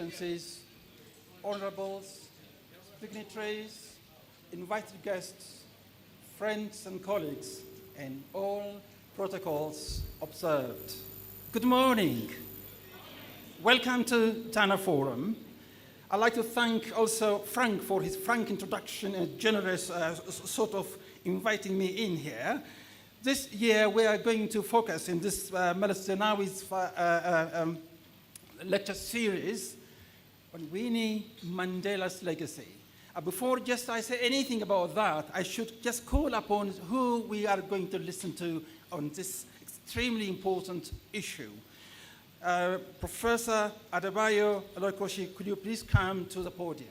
Excellencies, honorables, dignitaries, invited guests, friends and colleagues, and all protocols observed. Good morning. Welcome to Tana Forum. I'd like to thank also Frank for his frank introduction and generous sort of inviting me in here. This year we are going to focus in this Meles Zenawi's lecture series on Winnie Mandela's legacy. Before just I say anything about that, I should just call upon who we are going to listen to on this extremely important issue. Professor Adebayo, Olukoshi, could you please come to the podium?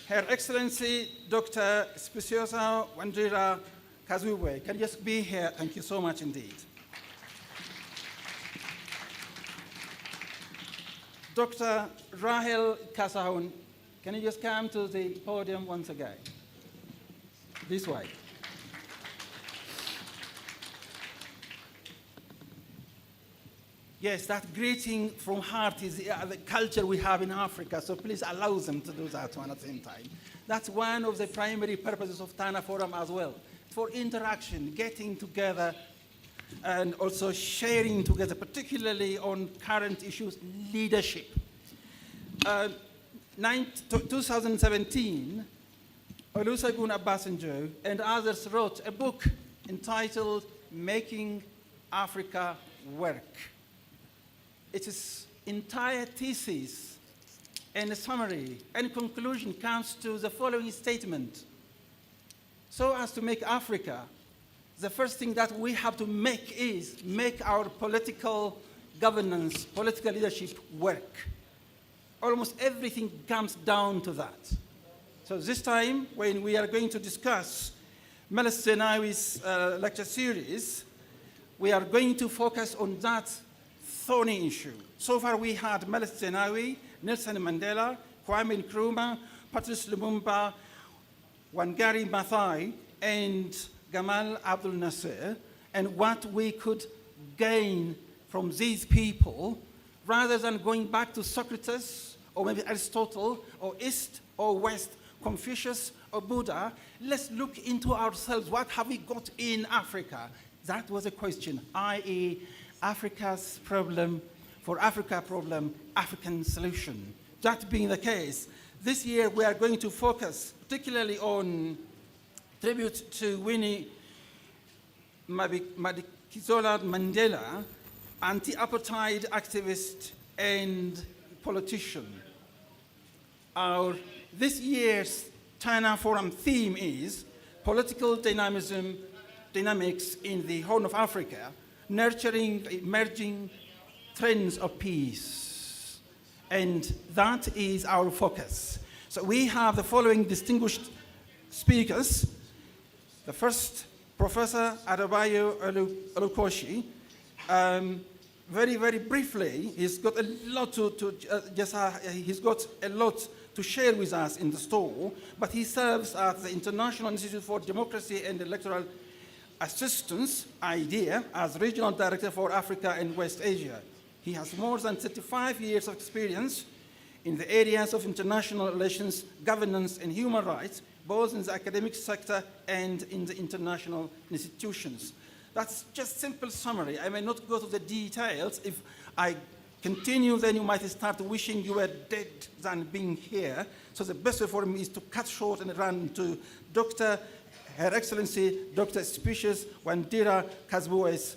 Her Excellency, Dr. Speciosa Wandira Kazubwe, can you just be here? Thank you so much indeed. Dr. Rahel Kasahun, can you just come to the podium once again? This way. Yes, that greeting from heart is the culture we have in Africa, so please allow them to do that one at the same time. That's one of the primary purposes of Tana Forum as well, for interaction, getting together, and also sharing together, particularly on current issues, leadership. 2017, Olusegun Obasanjo and others wrote a book entitled Making Africa Work. Its entire thesis and summary and conclusion comes to the following statement. So as to make Africa, the first thing that we have to make is make our political governance, political leadership work. Almost everything comes down to that. So this time, when we are going to discuss Meles Zenawi's lecture series, we are going to focus on that thorny issue. So far we had Meles Zenawi, Nelson Mandela, Kwame Nkrumah, Patrice Lumumba, Wangari Maathai, and Gamal Abdel Nasser, and what we could gain from these people, rather than going back to Socrates, or maybe Aristotle, or East or West, Confucius or Buddha, let's look into ourselves. What have we got in Africa? That was a question, i.e., Africa's problem, for Africa problem, African solution. That being the case, this year we are going to focus particularly on tribute to Winnie Madikizela Mandela, anti-apartheid activist and politician. This year's Tana Forum theme is political dynamics in the Horn of Africa, nurturing emerging trends of peace. And that is our focus. So we have the following distinguished speakers. The first, Professor Adebayo Olukoshi. Very, very briefly, he's got a lot to share with us in the store, but he serves at the International Institute for Democracy and Electoral Assistance, IDEA, as Regional Director for Africa and West Asia. He has more than 35 years of experience in the areas of international relations, governance, and human rights, both in the academic sector and in the international institutions. That's just simple summary. I may not go to the details. If I continue, then you might start wishing you were dead than being here. So the best way for me is to cut short and run to Her Excellency, Dr. Speciosa Wandira Kazubwe's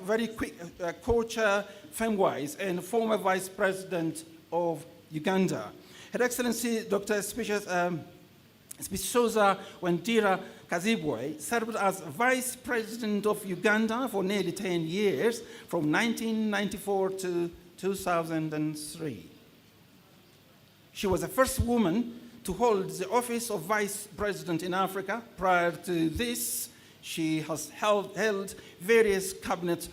very quick co-chair, FEMWISE, and former Vice President of Uganda. Her Excellency, Dr. Speciosa Wandira Kazibwe served as Vice President of Uganda for nearly 10 years, from 1994 to 2003. She was the first woman to hold the office of Vice President in Africa. Prior to this, she has held various cabinet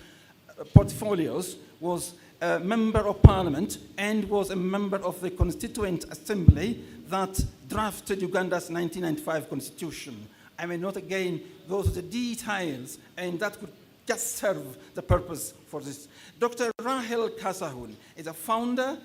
portfolios, was a member of parliament, and was a member of the Constituent Assembly that drafted Uganda's 1995 constitution. I may not again go to the details, and that could just serve the purpose for this. Dr. Rahel Kasahun is a founder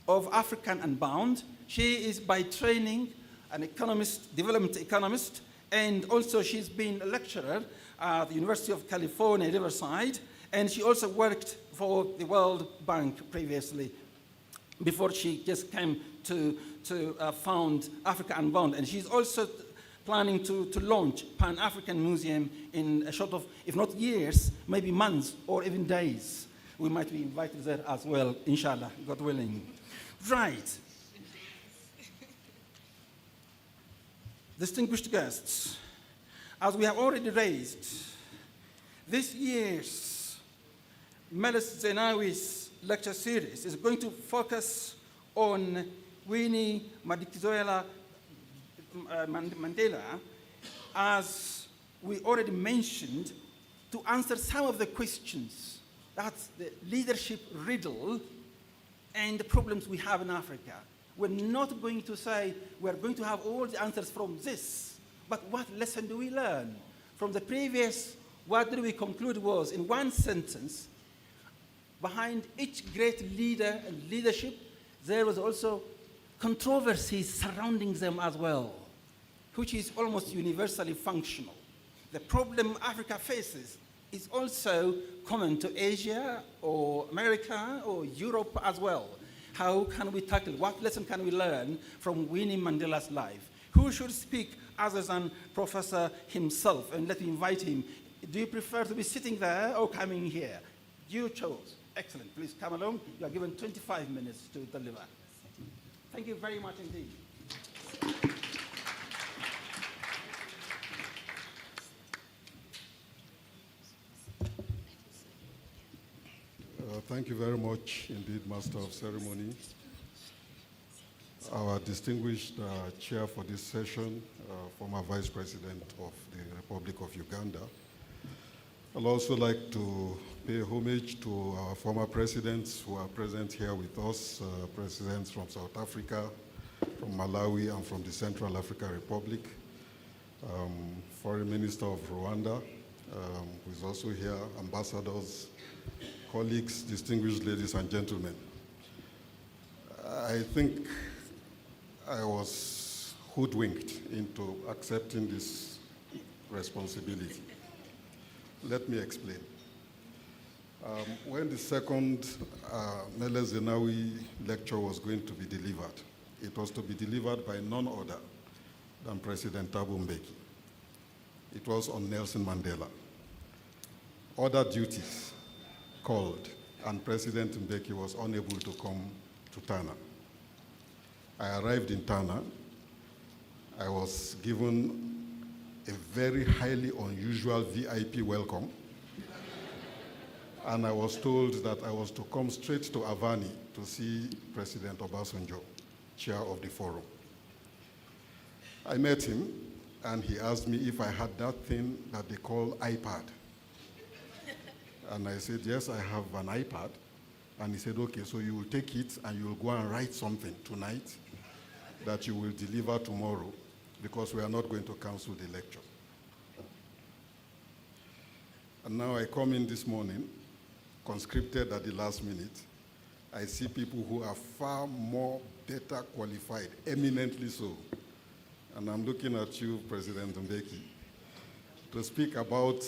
of African Unbound. She is by training an economist, development economist, and also she's been a lecturer at the University of California, Riverside, and she also worked for the World Bank previously before she just came to found Africa Unbound. And she's also planning to launch Pan-African Museum in a short of, if not years, maybe months or even days. We might be invited there as well, inshallah, God willing. Right. Distinguished guests, as we have already raised, this year's Meles Zenawi's lecture series is going to focus on Winnie Madikizela Mandela, as we already mentioned, to answer some of the questions. That's the leadership riddle and the problems we have in Africa. We're not going to say we're going to have all the answers from this, but what lesson do we learn? From the previous, what did we conclude was, in one sentence, behind each great leader and leadership, there was also controversies surrounding them as well, which is almost universally functional. The problem Africa faces is also common to Asia or America or Europe as well. How can we tackle, what lesson can we learn from Winnie Mandela's life? Who should speak other than Professor himself? And let me invite him. Do you prefer to be sitting there or coming here? You chose. Excellent. Please come along. You are given 25 minutes to deliver. Thank you very much indeed. Thank you very much indeed, Master of Ceremony. Our distinguished chair for this session, former Vice President of the Republic of Uganda. I'd also like to pay homage to our former presidents who are present here with us, presidents from South Africa, from Malawi, and from the Central African Republic, Foreign Minister of Rwanda, who is also here, ambassadors, colleagues, distinguished ladies and gentlemen. I think I was hoodwinked into accepting this responsibility. Let me explain. When the second Meles Zenawi lecture was going to be delivered, it was to be delivered by none other than President Thabo Mbeki. It was on Nelson Mandela. Other duties called, and President Mbeki was unable to come to Tana. I arrived in Tana. I was given a very highly unusual VIP welcome, and I was told that I was to come straight to Avani to see President Obasanjo, chair of the forum. I met him, and he asked me if I had that thing that they call iPad. And I said, yes, I have an iPad. And he said, okay, so you will take it and you will go and write something tonight that you will deliver tomorrow, because we are not going to cancel the lecture. And now I come in this morning, conscripted at the last minute. I see people who are far more better qualified, eminently so. And I'm looking at you, President Mbeki, to speak about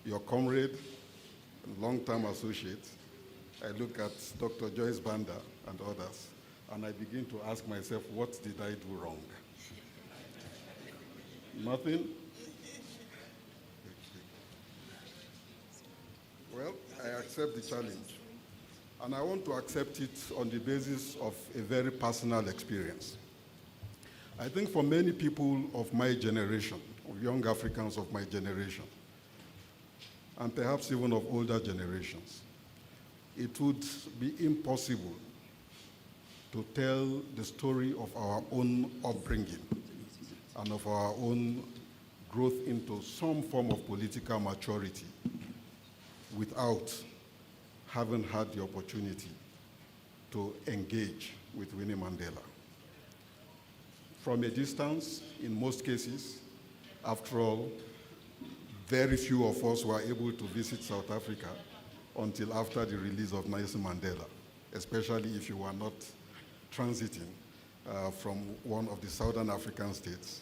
your comrade, long-term associate. I look at Dr. Joyce Banda and others, and I begin to ask myself, what did I do wrong? Nothing? Well, I accept the challenge. And I want to accept it on the basis of a very personal experience. I think for many people of my generation, of young Africans of my generation, and perhaps even of older generations, it would be impossible to tell the story of our own upbringing and of our own growth into some form of political maturity without having had the opportunity to engage with Winnie Mandela. From a distance, in most cases, After all, very few of us were able to visit South Africa until after the release of Nelson Mandela, especially if you were not transiting from one of the Southern African states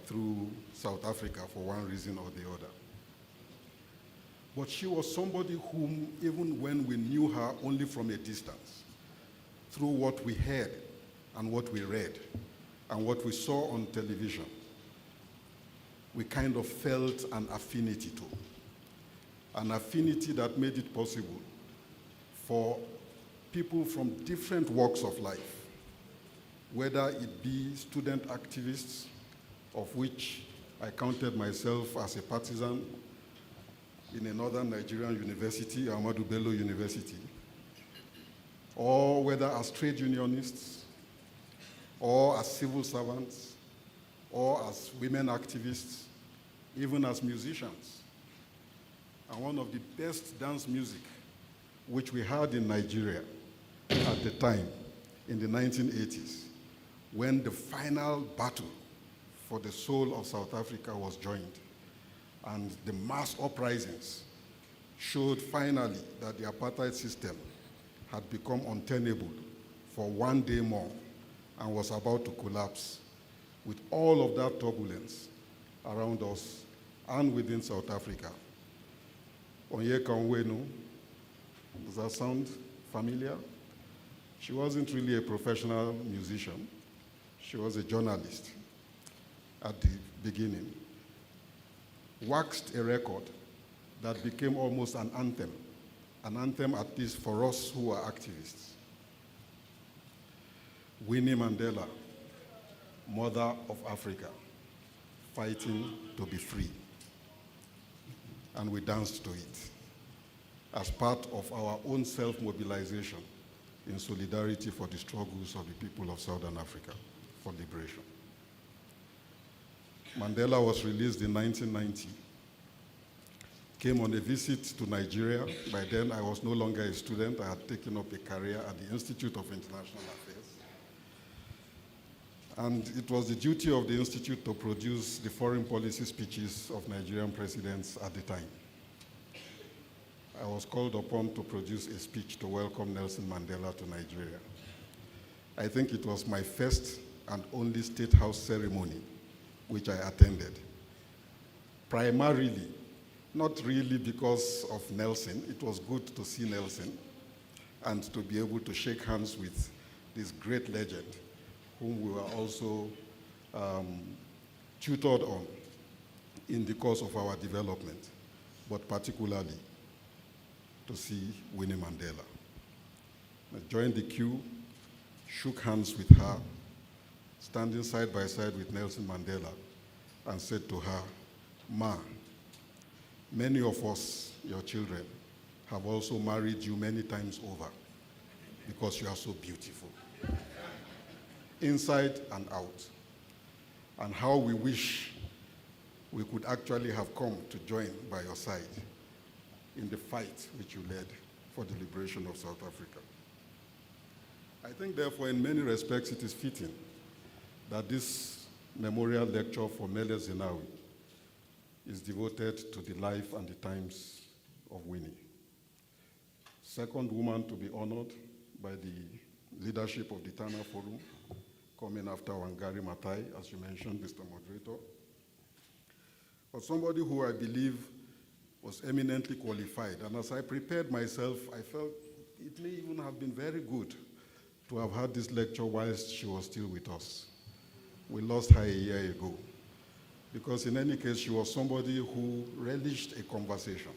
through South Africa for one reason or the other. But she was somebody whom, even when we knew her only from a distance, through what we heard and what we read and what we saw on television, we kind of felt an affinity to. An affinity that made it possible for people from different walks of life, whether it be student activists, of which I counted myself as a partisan in a northern Nigerian university, Ahmadu Bello University, or whether as trade unionists, or as civil servants, or as women activists, even as musicians. And one of the best dance music which we had in Nigeria at the time, in the 1980s, when the final battle for the soul of South Africa was joined, and the mass uprisings showed finally that the apartheid system had become untenable for one day more and was about to collapse. With all of that turbulence around us and within South Africa. Onyeka Onwenu, does that sound familiar? She wasn't really a professional musician. She was a journalist at the beginning. Waxed a record that became almost an anthem at least for us who are activists. Winnie Mandela, Mother of Africa, fighting to be free. And we danced to it as part of our own self-mobilization in solidarity for the struggles of the people of Southern Africa for liberation. Mandela was released in 1990, came on a visit to Nigeria. By then, I was no longer a student. I had taken up a career at the Institute of International Affairs. And it was the duty of the Institute to produce the foreign policy speeches of Nigerian presidents at the time. I was called upon to produce a speech to welcome Nelson Mandela to Nigeria. I think it was my first and only State House ceremony which I attended. Primarily, not really because of Nelson. It was good to see Nelson and to be able to shake hands with this great legend whom we were also tutored on in the course of our development, but particularly to see Winnie Mandela. I joined the queue, shook hands with her, standing side by side with Nelson Mandela, and said to her, "Ma, many of us, your children, have also married you many times over because you are so beautiful, inside and out. And how we wish we could actually have come to join by your side in the fight which you led for the liberation of South Africa." I think, therefore, in many respects, it is fitting that this memorial lecture for Mele Zenawi is devoted to the life and the times of Winnie. Second woman to be honored by the leadership of the Tana Forum, coming after Wangari Maathai, as you mentioned, Mr. Moderator. But somebody who I believe was eminently qualified. And as I prepared myself, I felt it may even have been very good to have had this lecture whilst she was still with us. We lost her a year ago. Because in any case, she was somebody who relished a conversation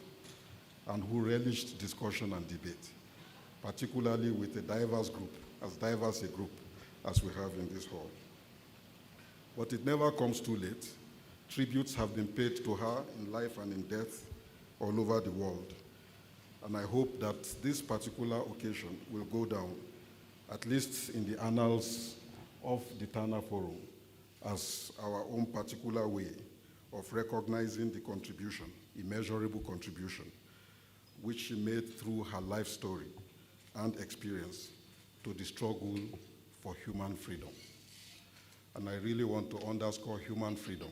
and who relished discussion and debate, particularly with a diverse group, as diverse a group as we have in this hall. But it never comes too late. Tributes have been paid to her in life and in death all over the world. And I hope that this particular occasion will go down, at least in the annals of the Tana Forum, as our own particular way of recognizing the contribution, immeasurable contribution, which she made through her life story and experience to the struggle for human freedom. And I really want to underscore human freedom,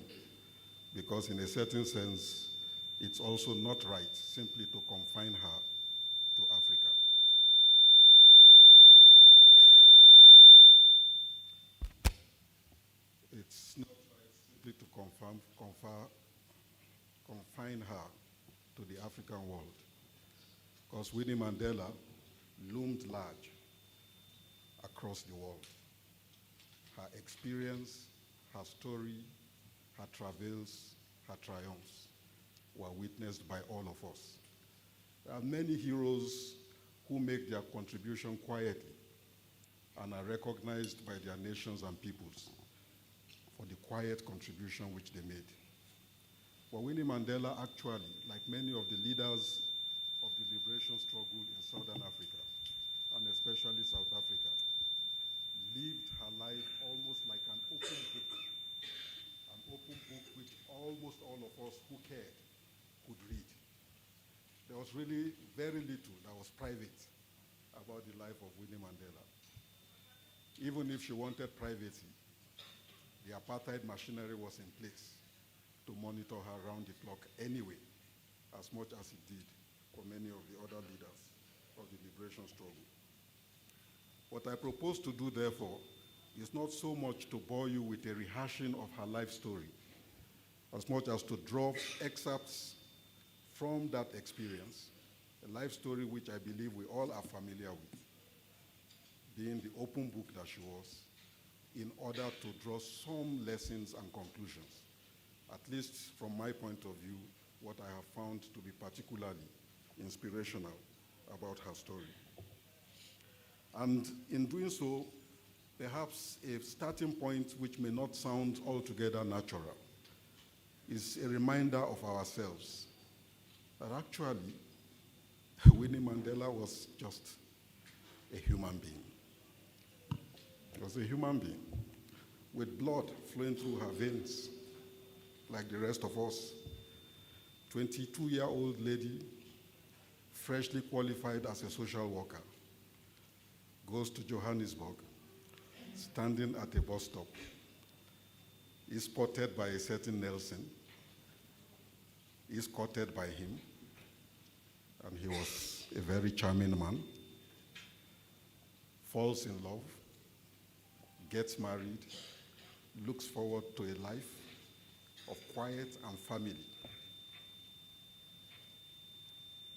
because in a certain sense, it's also not right simply to confine her to Africa. It's not right simply to confine her to the African world, because Winnie Mandela loomed large across the world. Her experience, her story, her travails, her triumphs were witnessed by all of us. There are many heroes who make their contribution quietly and are recognized by their nations and peoples for the quiet contribution which they made. But Winnie Mandela actually, like many of the leaders of the liberation struggle in Southern Africa, and especially South Africa, lived her life almost like an open book which almost all of us who cared could read. There was really very little that was private about the life of Winnie Mandela. Even if she wanted privacy, the apartheid machinery was in place to monitor her around the clock anyway, as much as it did for many of the other leaders of the liberation struggle. What I propose to do, therefore, is not so much to bore you with a rehashing of her life story, as much as to draw excerpts from that experience, a life story which I believe we all are familiar with, being the open book that she was, in order to draw some lessons and conclusions, at least from my point of view, what I have found to be particularly inspirational about her story. And in doing so, perhaps a starting point which may not sound altogether natural is a reminder of ourselves that actually Winnie Mandela was just a human being. She was a human being with blood flowing through her veins like the rest of us. 22-year-old lady, freshly qualified as a social worker, goes to Johannesburg, standing at a bus stop, is spotted by a certain Nelson, is courted by him, and he was a very charming man, falls in love, gets married, looks forward to a life of quiet and family.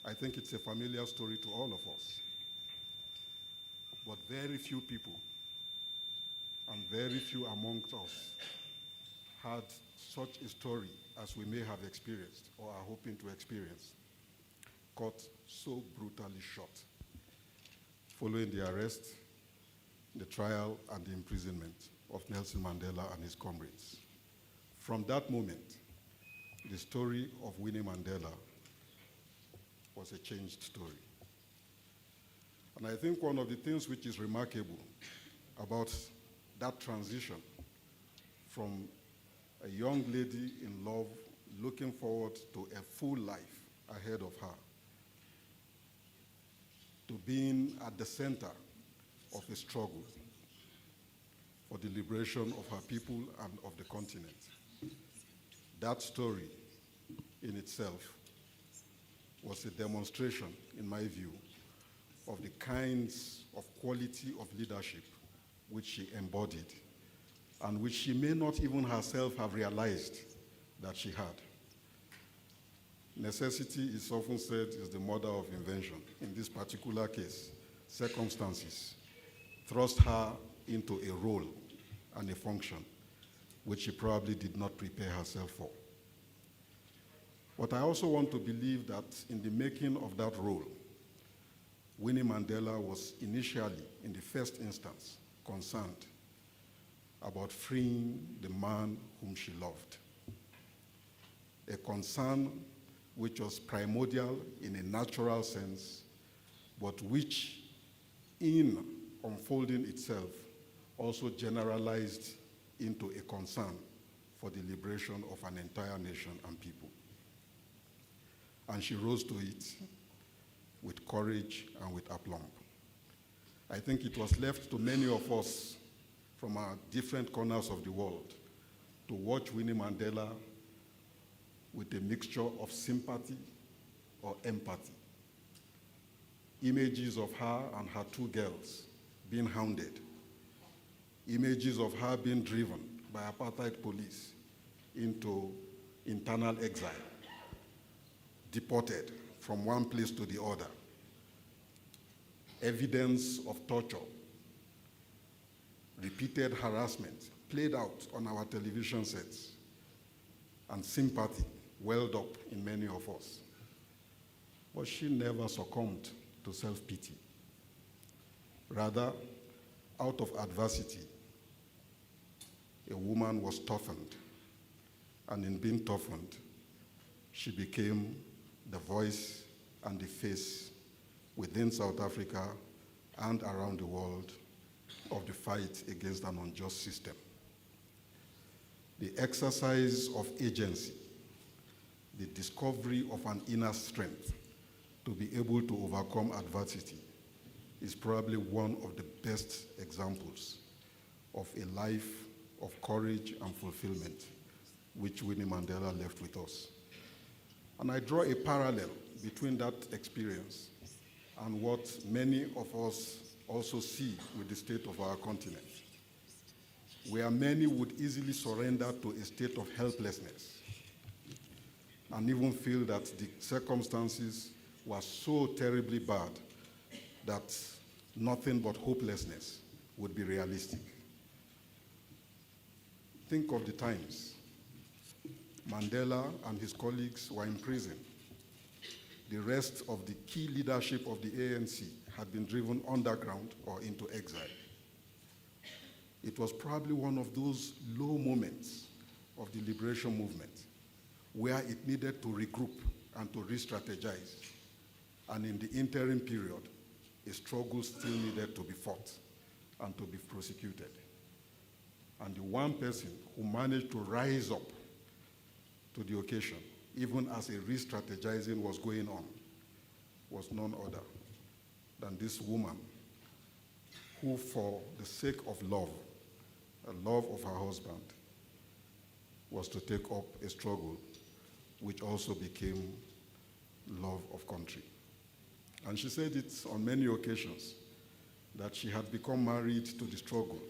I think it's a familiar story to all of us. But very few people and very few amongst us had such a story as we may have experienced or are hoping to experience, caught so brutally shot, following the arrest, the trial, and the imprisonment of Nelson Mandela and his comrades. From that moment, the story of Winnie Mandela was a changed story. And I think one of the things which is remarkable about that transition from a young lady in love looking forward to a full life ahead of her, to being at the center of a struggle for the liberation of her people and of the continent. That story in itself was a demonstration, in my view, of the kinds of quality of leadership which she embodied and which she may not even herself have realized that she had. Necessity is often said is the mother of invention. In this particular case, circumstances thrust her into a role and a function which she probably did not prepare herself for. But I also want to believe that in the making of that role, Winnie Mandela was initially, in the first instance, concerned about freeing the man whom she loved. A concern which was primordial in a natural sense, but which, in unfolding itself, also generalized into a concern for the liberation of an entire nation and people. And she rose to it with courage and with aplomb. I think it was left to many of us from our different corners of the world to watch Winnie Mandela with a mixture of sympathy or empathy. Images of her and her two girls being hounded. Images of her being driven by apartheid police into internal exile, deported from one place to the other. Evidence of torture, repeated harassment played out on our television sets, and sympathy welled up in many of us. But she never succumbed to self-pity. Rather, out of adversity, a woman was toughened, and in being toughened, she became the voice and the face within South Africa and around the world of the fight against an unjust system. The exercise of agency, the discovery of an inner strength to be able to overcome adversity is probably one of the best examples of a life of courage and fulfillment which Winnie Mandela left with us. And I draw a parallel between that experience and what many of us also see with the state of our continent, where many would easily surrender to a state of helplessness and even feel that the circumstances were so terribly bad that nothing but hopelessness would be realistic. Think of the times Mandela and his colleagues were in prison. The rest of the key leadership of the ANC had been driven underground or into exile. It was probably one of those low moments of the liberation movement where it needed to regroup and to re-strategize. And in the interim period, a struggle still needed to be fought and to be prosecuted. And the one person who managed to rise up to the occasion, even as a re-strategizing was going on, was none other than this woman who, for the sake of love, the love of her husband, was to take up a struggle which also became love of country. And she said it on many occasions, that she had become married to the struggle.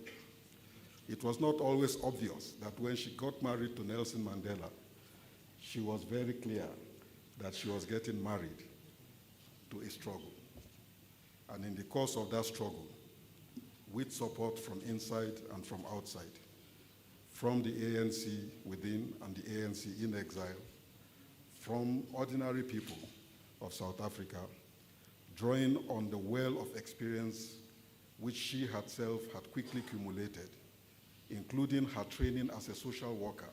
It was not always obvious that when she got married to Nelson Mandela, she was very clear that she was getting married to a struggle. And in the course of that struggle, with support from inside and from outside, from the ANC within and the ANC in exile, from ordinary people of South Africa, drawing on the well of experience which she herself had quickly accumulated, including her training as a social worker,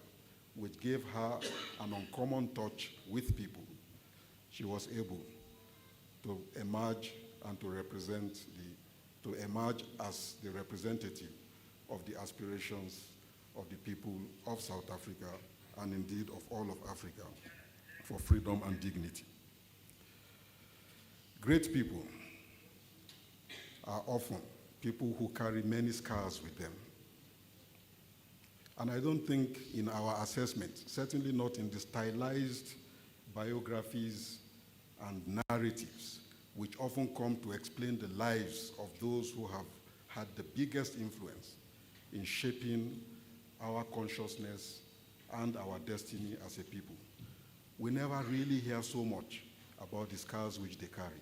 which gave her an uncommon touch with people, she was able to emerge and to emerge as the representative of the aspirations of the people of South Africa and indeed of all of Africa for freedom and dignity. Great people are often people who carry many scars with them. And I don't think in our assessment, certainly not in the stylized biographies and narratives, which often come to explain the lives of those who have had the biggest influence in shaping our consciousness and our destiny as a people. We never really hear so much about the scars which they carry.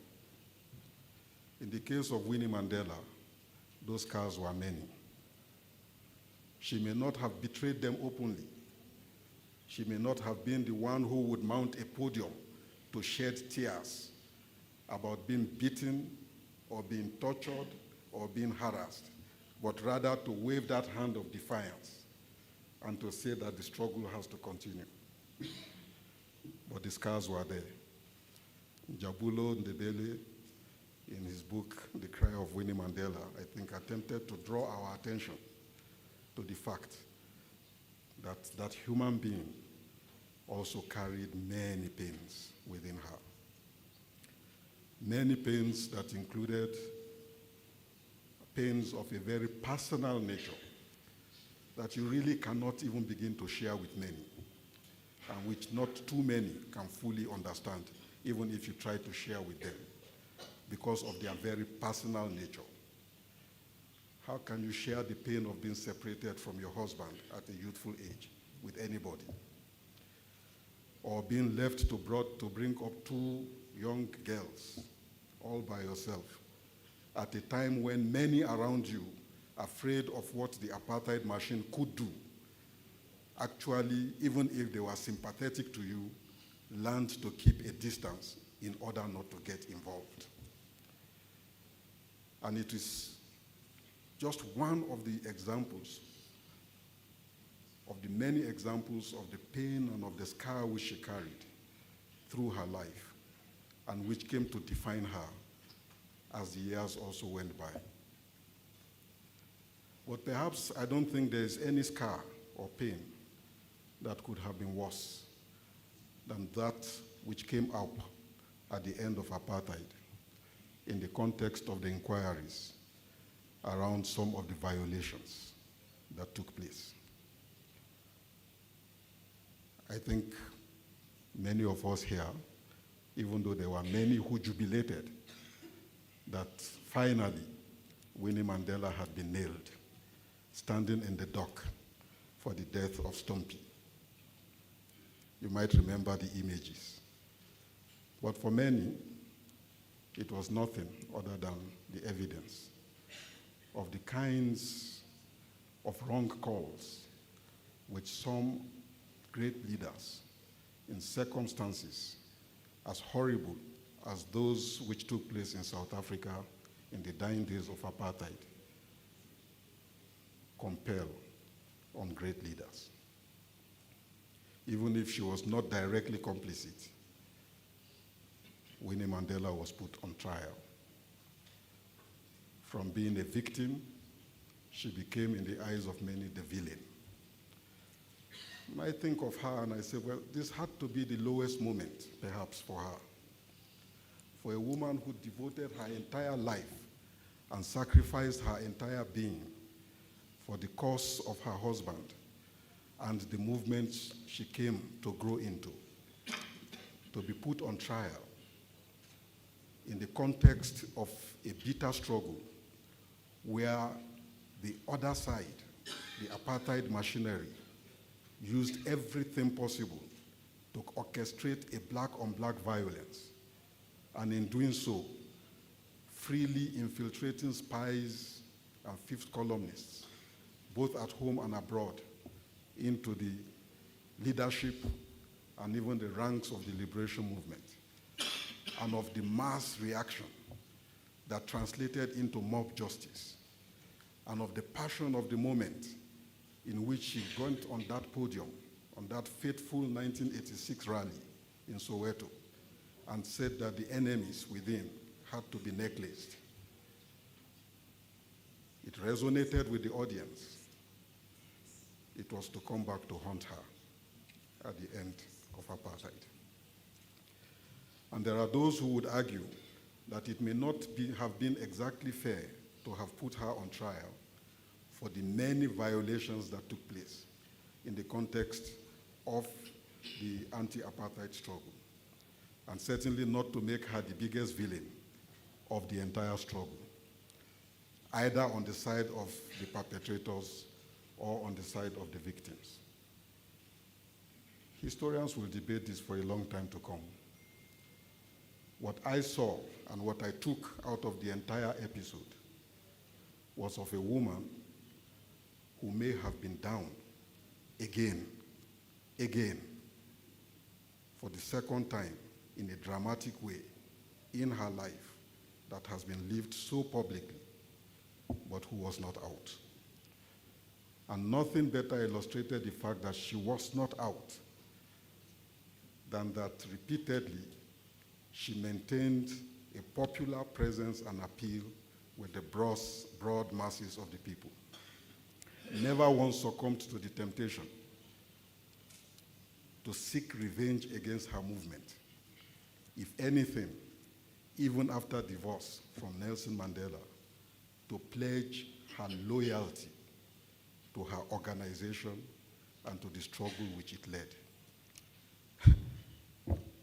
In the case of Winnie Mandela, those scars were many. She may not have betrayed them openly. She may not have been the one who would mount a podium to shed tears about being beaten or being tortured or being harassed, but rather to wave that hand of defiance and to say that the struggle has to continue. But the scars were there. Jabulo Ndebele, in his book, The Cry of Winnie Mandela, I think attempted to draw our attention to the fact that that human being also carried many pains within her. Many pains that included pains of a very personal nature that you really cannot even begin to share with many. and which not too many can fully understand, even if you try to share with them, because of their very personal nature. How can you share the pain of being separated from your husband at a youthful age with anybody? Or being left to bring up two young girls all by yourself at a time when many around you, afraid of what the apartheid machine could do, actually, even if they were sympathetic to you, learned to keep a distance in order not to get involved. And it is just one of the examples, of the many examples of the pain and of the scar which she carried through her life, and which came to define her as the years also went by. But perhaps I don't think there is any scar or pain that could have been worse than that which came up at the end of apartheid in the context of the inquiries around some of the violations that took place. I think many of us here, even though there were many who jubilated that finally Winnie Mandela had been nailed, standing in the dock for the death of Stumpy. You might remember the images. But for many, it was nothing other than the evidence of the kinds of wrong calls which some great leaders in circumstances as horrible as those which took place in South Africa in the dying days of apartheid compel on great leaders. Even if she was not directly complicit, Winnie Mandela was put on trial. From being a victim, she became, in the eyes of many, the villain. And I think of her and I say, well, this had to be the lowest moment, perhaps, for her. For a woman who devoted her entire life and sacrificed her entire being for the cause of her husband and the movement she came to grow into, to be put on trial in the context of a bitter struggle where the other side, the apartheid machinery, used everything possible to orchestrate a black-on-black violence, and in doing so, freely infiltrating spies and fifth columnists, both at home and abroad, into the leadership and even the ranks of the liberation movement, and of the mass reaction that translated into mob justice, and of the passion of the moment in which she went on that podium, on that fateful 1986 rally in Soweto, and said that the enemies within had to be necklaced. It resonated with the audience. It was to come back to haunt her at the end of apartheid. And there are those who would argue that it may not have been exactly fair to have put her on trial for the many violations that took place in the context of the anti-apartheid struggle, and certainly not to make her the biggest villain of the entire struggle, either on the side of the perpetrators or on the side of the victims. Historians will debate this for a long time to come. What I saw and what I took out of the entire episode was of a woman who may have been down again, for the second time in a dramatic way in her life that has been lived so publicly, but who was not out. And nothing better illustrated the fact that she was not out than that repeatedly she maintained a popular presence and appeal with the broad masses of the people. Never once succumbed to the temptation to seek revenge against her movement. If anything, even after divorce from Nelson Mandela, to pledge her loyalty to her organization and to the struggle which it led.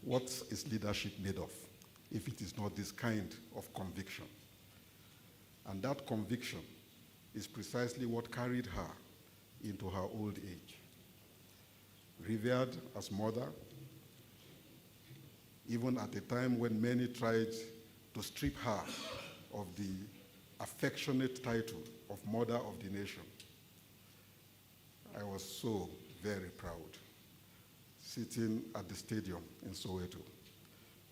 what is leadership made of if it is not this kind of conviction? And that conviction is precisely what carried her into her old age. Revered as mother, even at a time when many tried to strip her of the affectionate title of Mother of the Nation. I was so very proud sitting at the stadium in Soweto.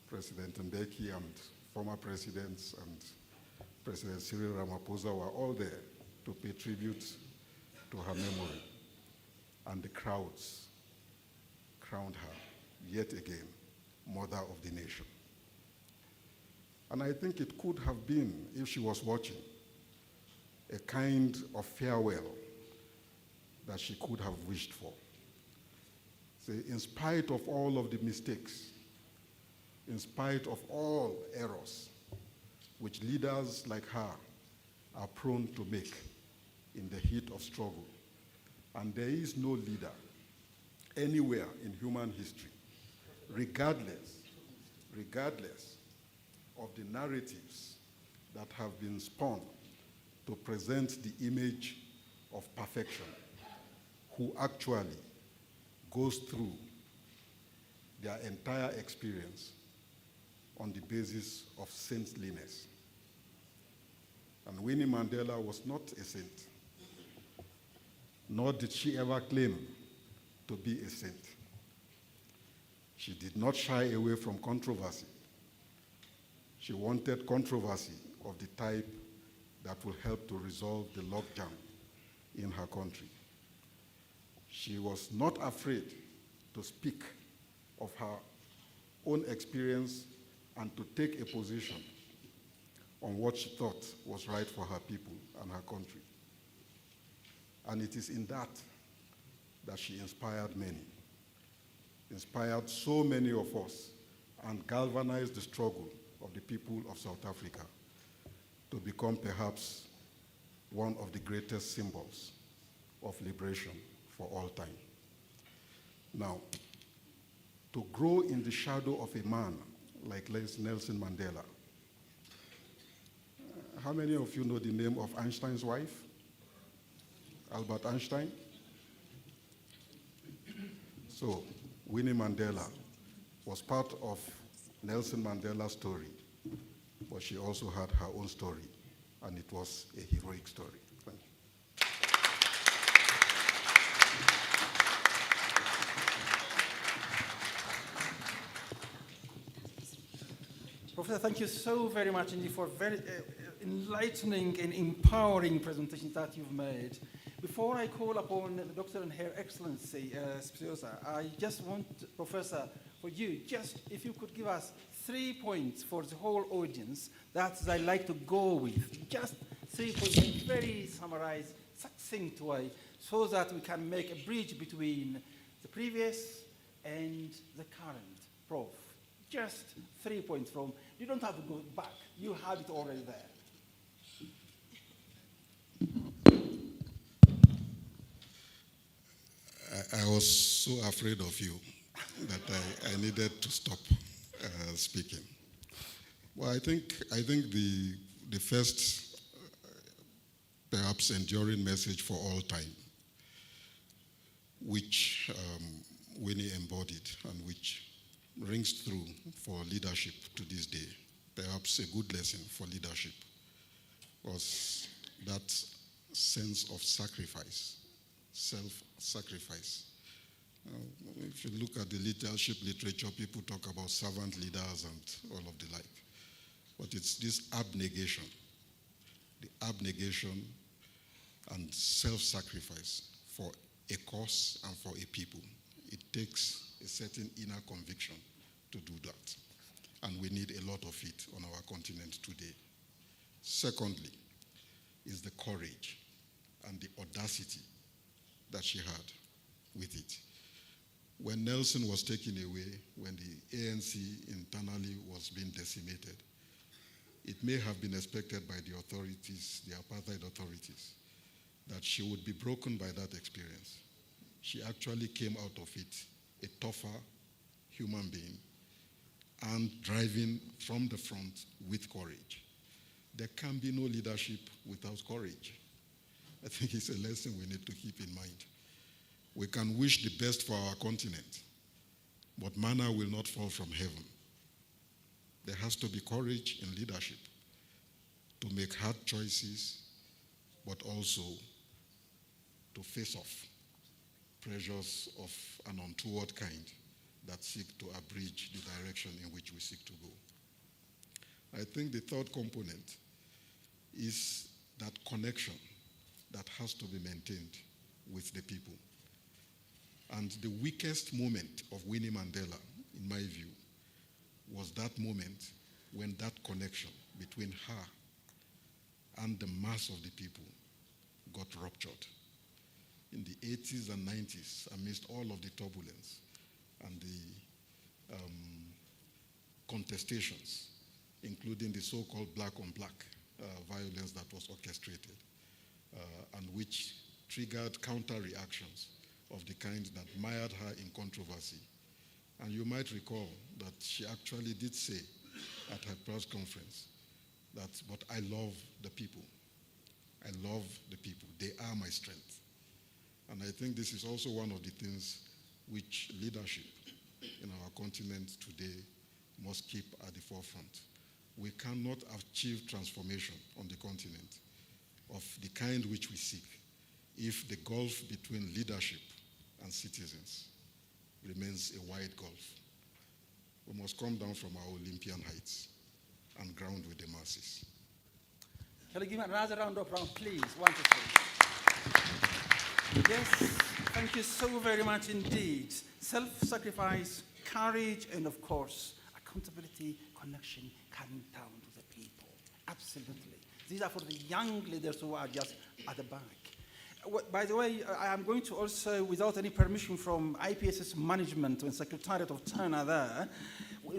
President Mbeki and former presidents and President Cyril Ramaphosa were all there to pay tribute to her memory. And the crowds crowned her yet again Mother of the Nation. And I think it could have been, if she was watching, a kind of farewell that she could have wished for. Say, in spite of all of the mistakes, in spite of all errors, which leaders like her are prone to make in the heat of struggle, and there is no leader anywhere in human history, regardless of the narratives that have been spun to present the image of perfection, who actually goes through their entire experience on the basis of saintliness. And Winnie Mandela was not a saint, nor did she ever claim to be a saint. She did not shy away from controversy. She wanted controversy of the type that will help to resolve the logjam in her country. She was not afraid to speak of her own experience and to take a position on what she thought was right for her people and her country. And it is in that she inspired many, inspired so many of us, and galvanized the struggle of the people of South Africa to become perhaps one of the greatest symbols of liberation for all time. Now, to grow in the shadow of a man like Nelson Mandela. How many of you know the name of Einstein's wife? Albert Einstein? So, Winnie Mandela was part of Nelson Mandela's story, but she also had her own story, and it was a heroic story. Thank you. Professor, thank you so very much indeed for very enlightening and empowering presentations that you've made. Before I call upon the Doctor and Her Excellency Spinoza, I just want, Professor, for you, just if you could give us 3 points for the whole audience that I like to go with. Just 3 points, in a very summarized, succinct way, so that we can make a bridge between the previous and the current, Prof. Just 3 points from, you don't have to go back, you have it already there. I was so afraid of you that I needed to stop speaking. Well, I think the first, perhaps enduring message for all time, which Winnie embodied and which rings through for leadership to this day, perhaps a good lesson for leadership, was that sense of sacrifice, self-sacrifice. If you look at the leadership literature, people talk about servant leaders and all of the like. But it's this abnegation, the abnegation and self-sacrifice for a cause and for a people. It takes a certain inner conviction to do that. And we need a lot of it on our continent today. Secondly, is the courage and the audacity that she had with it. When Nelson was taken away, when the ANC internally was being decimated, it may have been expected by the authorities, the apartheid authorities, that she would be broken by that experience. She actually came out of it a tougher human being, and driving from the front with courage. There can be no leadership without courage. I think it's a lesson we need to keep in mind. We can wish the best for our continent, but manna will not fall from heaven. There has to be courage in leadership to make hard choices, but also to face off pressures of an untoward kind that seek to abridge the direction in which we seek to go. I think the third component is that connection that has to be maintained with the people. And the weakest moment of Winnie Mandela, in my view, was that moment when that connection between her and the mass of the people got ruptured. In the 80s and 90s, amidst all of the turbulence and the contestations, including the so-called black-on-black violence that was orchestrated and which triggered counter-reactions of the kind that mired her in controversy. And you might recall that she actually did say at her press conference that, but I love the people. I love the people. They are my strength. And I think this is also one of the things which leadership in our continent today must keep at the forefront. We cannot achieve transformation on the continent of the kind which we seek if the gulf between leadership and citizens remains a wide gulf. We must come down from our Olympian heights and ground with the masses. Shall I give another round of applause, please? Wonderful. Yes, thank you so very much indeed. Self-sacrifice, courage, and of course, accountability, connection, coming down to the people. Absolutely. These are for the young leaders who are just at the back. By the way, I am going to also, without any permission from IPSS management and Secretariat of Tana there,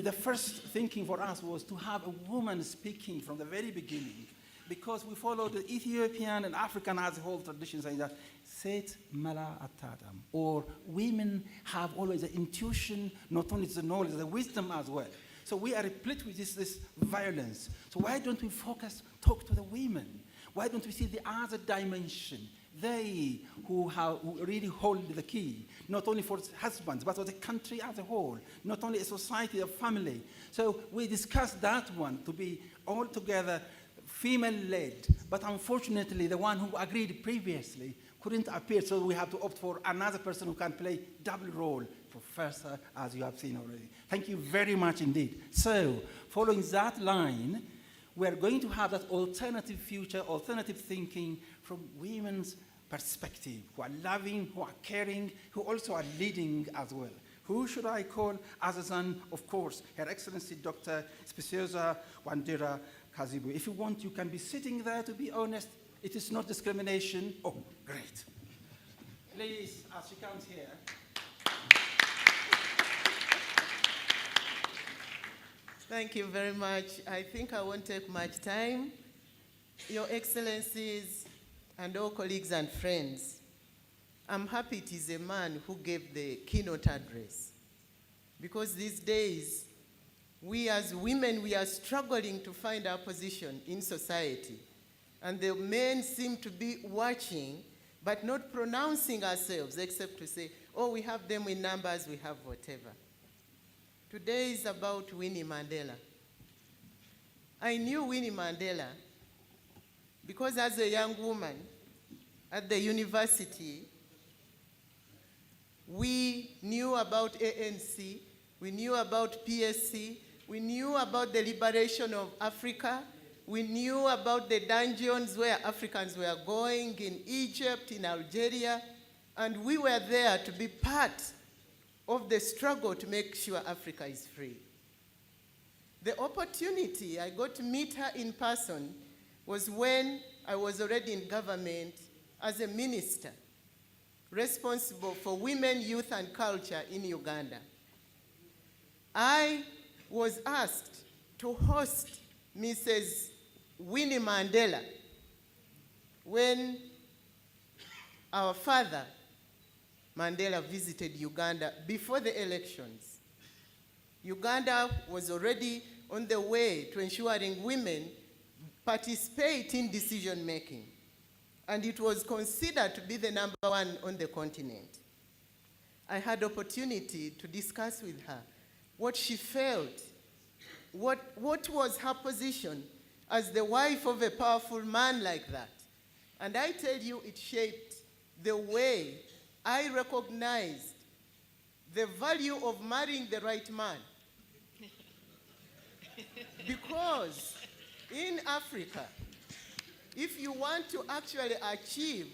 the first thinking for us was to have a woman speaking from the very beginning, because we follow the Ethiopian and African as a whole tradition saying that Set Mala Atadam, or women have always the intuition, not only the knowledge, the wisdom as well. So we are replete with this violence. So why don't we talk to the women? Why don't we see the other dimension? They who really hold the key, not only for husbands, but for the country as a whole, not only a society, a family. So we discussed that one to be altogether female-led, but unfortunately the one who agreed previously couldn't appear, so we have to opt for another person who can play double role, professor, as you have seen already. Thank you very much indeed. So, following that line, we are going to have that alternative future, alternative thinking from women's perspective, who are loving, who are caring, who also are leading as well. Who should I call other than, of course, Her Excellency Dr. Speciosa Wandera Kazibu. If you want, you can be sitting there, to be honest. It is not discrimination. Oh, great. Please, as she comes here. Thank you very much. I think I won't take much time. Your Excellencies and all colleagues and friends, I'm happy it is a man who gave the keynote address, because these days, we as women, we are struggling to find our position in society. And the men seem to be watching, but not pronouncing ourselves, except to say, oh, we have them in numbers, we have whatever. Today is about Winnie Mandela. I knew Winnie Mandela because as a young woman at the university, we knew about ANC, we knew about PSC, we knew about the liberation of Africa, we knew about the dungeons where Africans were going in Egypt, in Algeria, and we were there to be part of the struggle to make sure Africa is free. The opportunity I got to meet her in person was when I was already in government as a minister responsible for women, youth, and culture in Uganda. I was asked to host Mrs. Winnie Mandela when our father, Mandela, visited Uganda before the elections. Uganda was already on the way to ensuring women participate in decision making, and it was considered to be the number one on the continent. I had opportunity to discuss with her what she felt, what was her position as the wife of a powerful man like that. And I tell you, it shaped the way I recognized the value of marrying the right man. Because in Africa, if you want to actually achieve,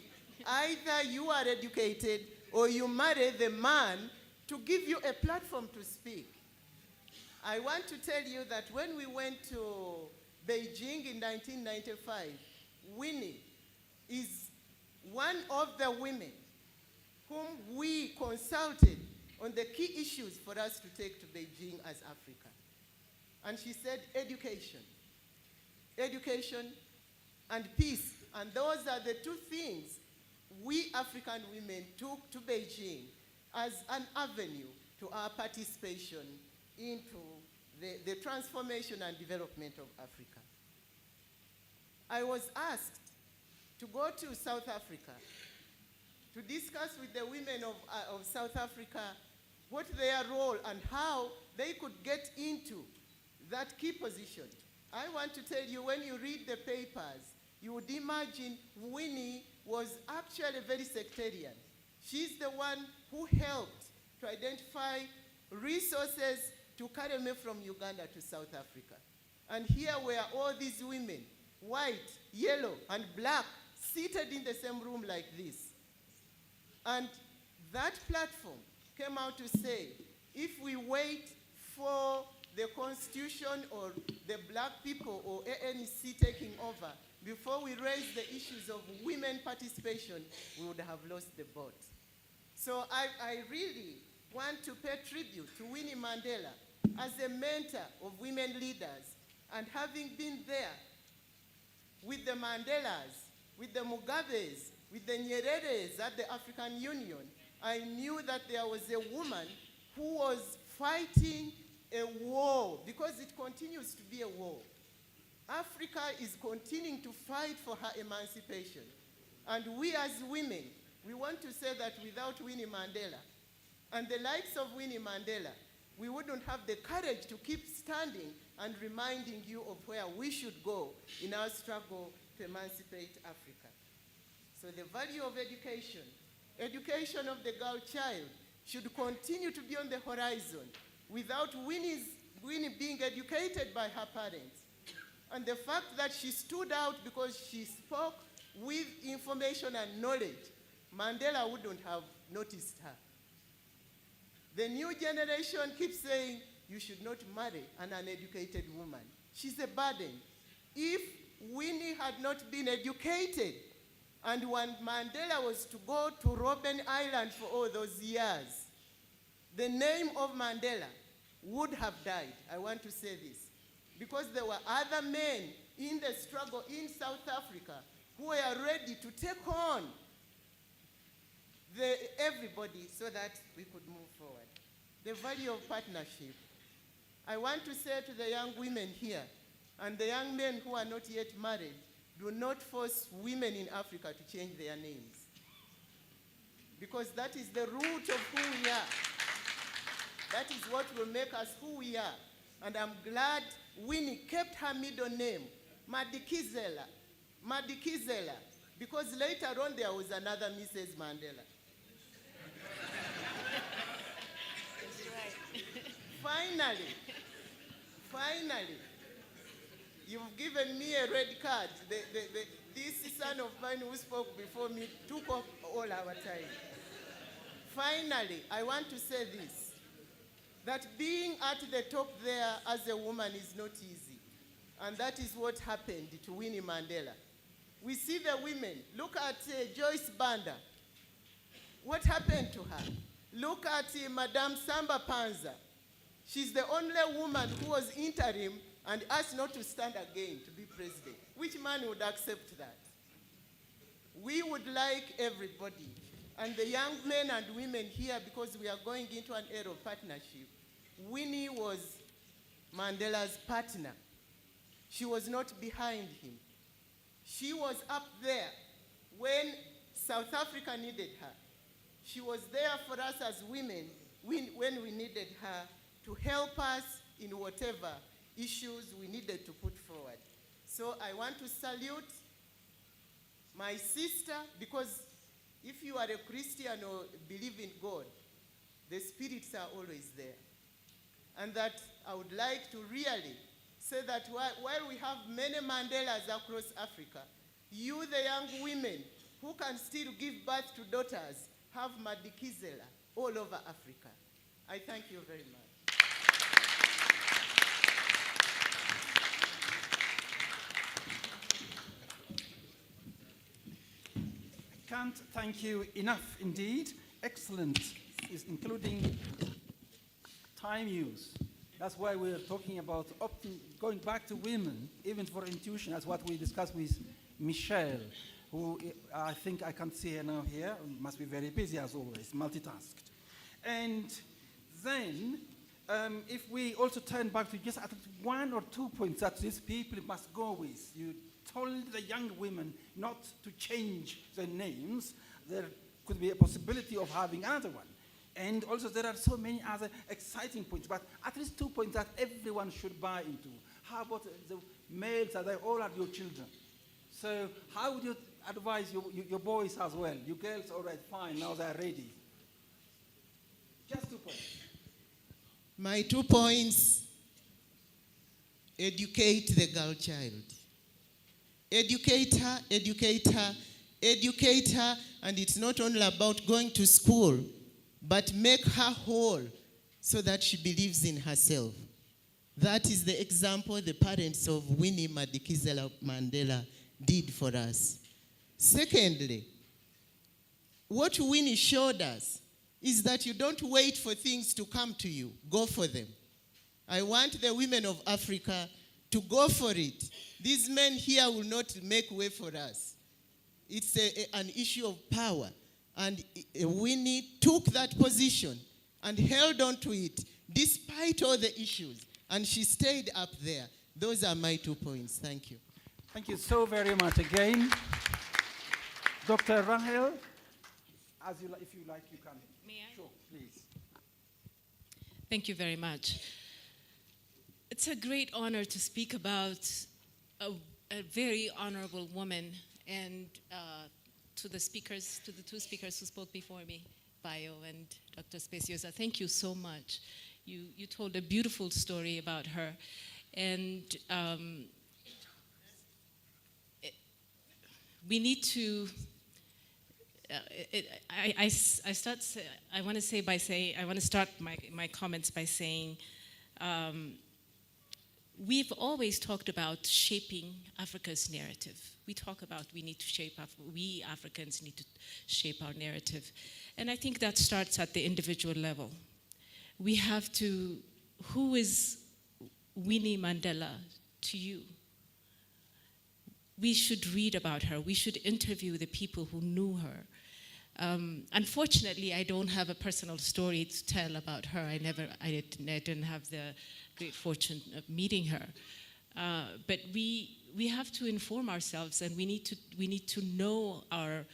either you are educated or you marry the man to give you a platform to speak. I want to tell you that when we went to Beijing in 1995, Winnie is one of the women whom we consulted on the key issues for us to take to Beijing as Africa. And she said, education and peace. And those are the two things we African women took to Beijing as an avenue to our participation into the transformation and development of Africa. I was asked to go to South Africa to discuss with the women of South Africa what their role and how they could get into that key position. I want to tell you, when you read the papers, you would imagine Winnie was actually very sectarian. She's the one who helped to identify resources to carry me from Uganda to South Africa. And here were all these women, white, yellow, and black, seated in the same room like this. And that platform came out to say, if we wait for the Constitution or the black people or ANC taking over, before we raise the issues of women participation, we would have lost the boat. So I really want to pay tribute to Winnie Mandela as a mentor of women leaders, and having been there with the Mandelas, with the Mugabes, with the Nyereres at the African Union, I knew that there was a woman who was fighting a war, because it continues to be a war. Africa is continuing to fight for her emancipation. And we as women, we want to say that without Winnie Mandela and the likes of Winnie Mandela, we wouldn't have the courage to keep standing and reminding you of where we should go in our struggle to emancipate Africa. So the value of education, education of the girl child, should continue to be on the horizon without Winnie being educated by her parents. And the fact that she stood out because she spoke with information and knowledge, Mandela wouldn't have noticed her. The new generation keeps saying, you should not marry an uneducated woman. She's a burden. If Winnie had not been educated, and when Mandela was to go to Robben Island for all those years, the name of Mandela would have died. I want to say this, because there were other men in the struggle in South Africa who were ready to take on everybody so that we could move forward. The value of partnership. I want to say to the young women here and the young men who are not yet married, do not force women in Africa to change their names, because that is the root of who we are. That is what will make us who we are. And I'm glad Winnie kept her middle name, Madikizela, because later on there was another Mrs. Mandela. That's right. Finally, you've given me a red card. This son of mine who spoke before me took up all our time. Finally, I want to say this, that being at the top there as a woman is not easy. And that is what happened to Winnie Mandela. We see the women. Look at Joyce Banda. What happened to her? Look at Madame Samba Panza. She's the only woman who was interim and asked not to stand again to be president. Which man would accept that? We would like everybody, and the young men and women here, because we are going into an era of partnership, Winnie was Mandela's partner. She was not behind him. She was up there when South Africa needed her. She was there for us as women when we needed her to help us in whatever issues we needed to put forward. So I want to salute my sister, because if you are a Christian or believe in God, the spirits are always there. And that I would like to really say that while we have many Mandelas across Africa, you, the young women who can still give birth to daughters, have Madikizela all over Africa. I thank you very much. Can't thank you enough indeed. Excellent, including time use. That's why we're talking about going back to women, even for intuition. That's what we discussed with Michelle, who I think I can't see her now here, must be very busy as always, multitasked. And then, if we also turn back to just at least 1 or 2 points that these people must go with. You told the young women not to change their names. There could be a possibility of having another one. And also there are so many other exciting points, but at least 2 points that everyone should buy into. How about the males? They all are your children. So how would you advise your boys as well? You girls, all right, fine, now they're ready. Just 2 points. My 2 points: educate the girl child. Educate her, educate her, educate her, and it's not only about going to school, but make her whole so that she believes in herself. That is the example the parents of Winnie Madikizela Mandela did for us. Secondly, what Winnie showed us is that you don't wait for things to come to you. Go for them. I want the women of Africa to go for it. These men here will not make way for us. It's an issue of power. And Winnie took that position and held on to it despite all the issues. And she stayed up there. Those are my 2 points. Thank you. Thank you so very much again. Dr. Rahel, if you like, you can. May I? Sure, please. Thank you very much. It's a great honor to speak about a very honorable woman, and to the speakers, to the 2 speakers who spoke before me, Bayo and Dr. Speciosa, thank you so much. You told a beautiful story about her, and we need to. I want to start my comments by saying. We've always talked about shaping Africa's narrative. We talk about we Africans need to shape our narrative. And I think that starts at the individual level. We have to, who is Winnie Mandela to you? We should read about her. We should interview the people who knew her. Unfortunately, I don't have a personal story to tell about her. I didn't have the great fortune of meeting her. But we have to inform ourselves, and we need to know our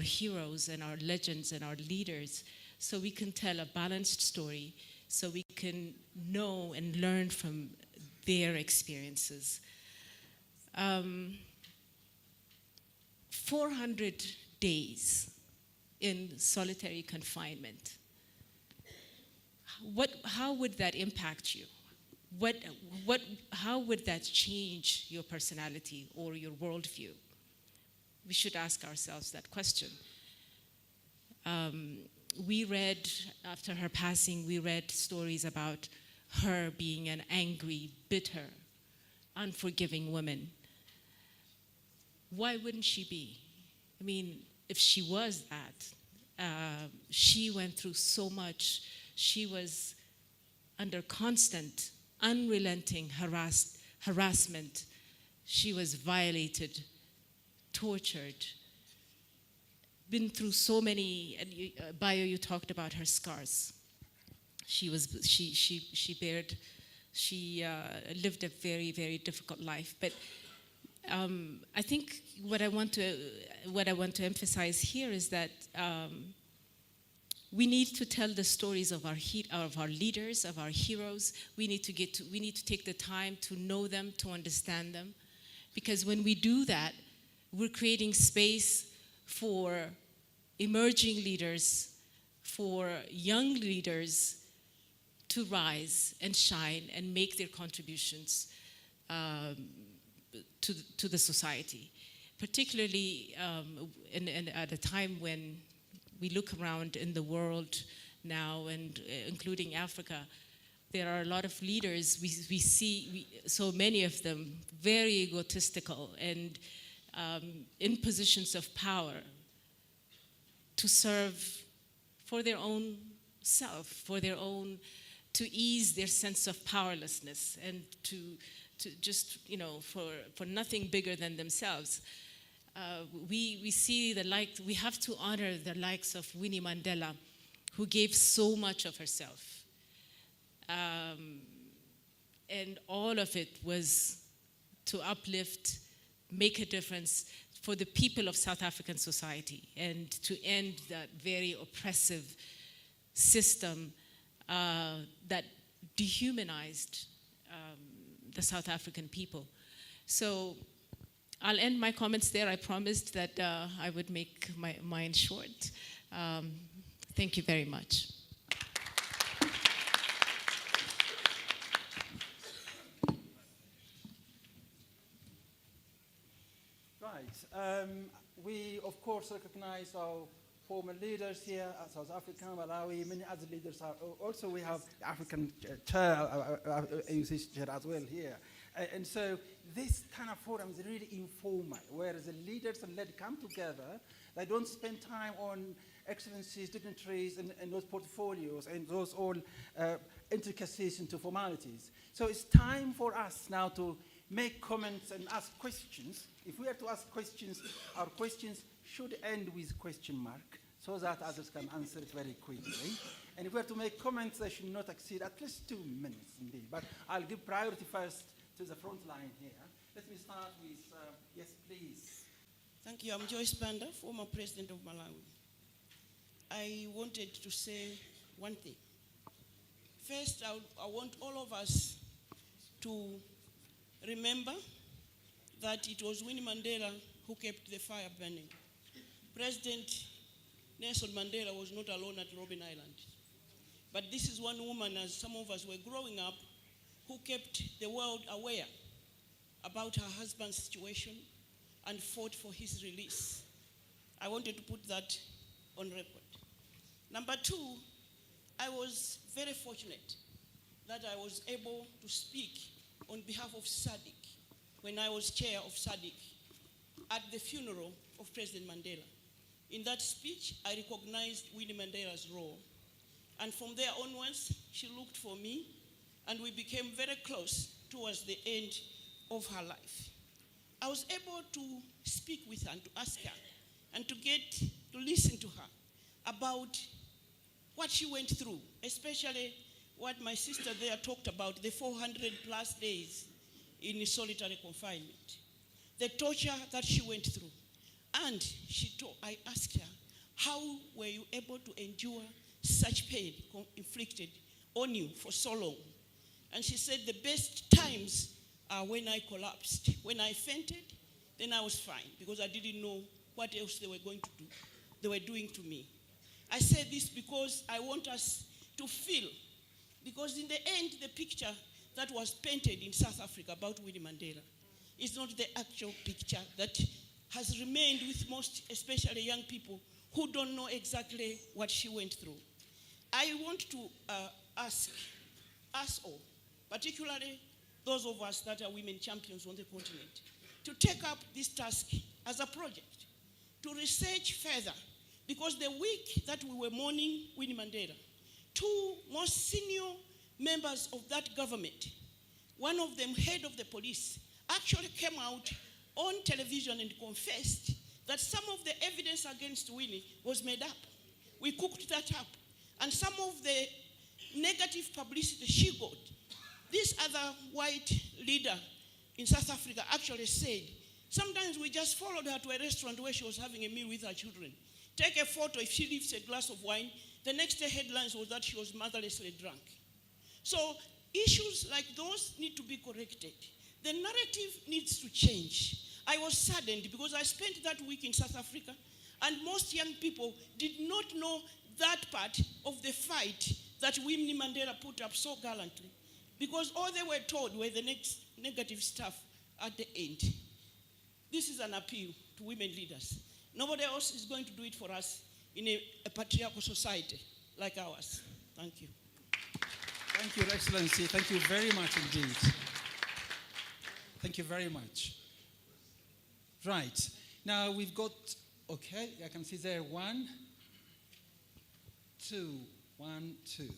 heroes and our legends and our leaders, so we can tell a balanced story, so we can know and learn from their experiences. 400 days in solitary confinement. How would that impact you? How would that change your personality or your worldview? We should ask ourselves that question. We read, after her passing, we read stories about her being an angry, bitter, unforgiving woman. Why wouldn't she be? I mean, if she was that, she went through so much. She was under constant, unrelenting harassment. She was violated, tortured, been through so many. Bayo, you talked about her scars. she lived a very, very difficult life. But I think what I want to emphasize here is that we need to tell the stories of our leaders, of our heroes. We need to take the time to know them, to understand them, because when we do that, we're creating space for emerging leaders, for young leaders to rise and shine and make their contributions to the society. Particularly at a time when we look around in the world now, and including Africa, there are a lot of leaders, we see so many of them very egotistical and in positions of power to serve for their own self, to ease their sense of powerlessness, and to just, for nothing bigger than themselves. We see we have to honor the likes of Winnie Mandela, who gave so much of herself. And all of it was to uplift, make a difference for the people of South African society, and to end that very oppressive system that dehumanized the South African people. So I'll end my comments there. I promised that I would make mine short. Thank you very much. Right. We, of course, recognize our former leaders here, South Africa, Malawi, many other leaders. Also, we have the African chair, AUC chair as well here. And so this kind of forum is really informal, where the leaders and led come together. They don't spend time on excellencies, dignitaries, and those portfolios and those all intricacies into formalities. So it's time for us now to make comments and ask questions. If we are to ask questions, our questions should end with question mark, so that others can answer it very quickly. And if we are to make comments, they should not exceed at least 2 minutes indeed. But I'll give priority first to the front line here. Let me start with, yes, please. Thank you. I'm Joyce Banda, former president of Malawi. I wanted to say one thing. First, I want all of us to remember that it was Winnie Mandela who kept the fire burning. President Nelson Mandela was not alone at Robben Island. But this is one woman, as some of us were growing up, who kept the world aware about her husband's situation and fought for his release. I wanted to put that on record. Number two, I was very fortunate that I was able to speak on behalf of SADC when I was chair of SADC at the funeral of President Mandela. In that speech, I recognized Winnie Mandela's role. And from there onwards, she looked for me, and we became very close towards the end of her life. I was able to speak with her and to ask her and to get to listen to her about what she went through, especially what my sister there talked about, the 400 plus days in solitary confinement, the torture that she went through. And I asked her, how were you able to endure such pain inflicted on you for so long? And she said the best times are when I collapsed. When I fainted, then I was fine, because I didn't know what else they were doing to me. I say this because I want us to feel, because in the end, the picture that was painted in South Africa about Winnie Mandela is not the actual picture that has remained with most, especially young people, who don't know exactly what she went through. I want to ask us all, particularly those of us that are women champions on the continent, to take up this task as a project, to research further, because the week that we were mourning Winnie Mandela, 2 most senior members of that government, one of them head of the police, actually came out on television and confessed that some of the evidence against Winnie was made up. We cooked that up. And some of the negative publicity she got. This other white leader in South Africa actually said, sometimes we just followed her to a restaurant where she was having a meal with her children. Take a photo, if she leaves a glass of wine, the next day headlines was that she was motherlessly drunk. So issues like those need to be corrected. The narrative needs to change. I was saddened because I spent that week in South Africa and most young people did not know that part of the fight that Winnie Mandela put up so gallantly, because all they were told were the next negative stuff at the end. This is an appeal to women leaders. Nobody else is going to do it for us in a patriarchal society like ours. Thank you. Thank you, Your Excellency. Thank you very much indeed. Thank you very much. Right. Now we've got, okay, I can see there 1, 2, 1, 2.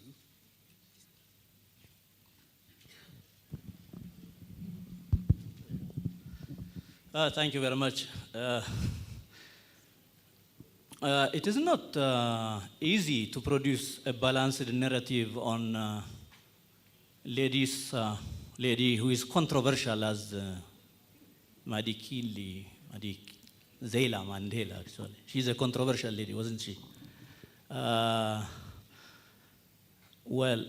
Thank you very much. It is not easy to produce a balanced narrative on lady who is controversial as Madikizela Mandela, actually. She's a controversial lady, wasn't she? Well,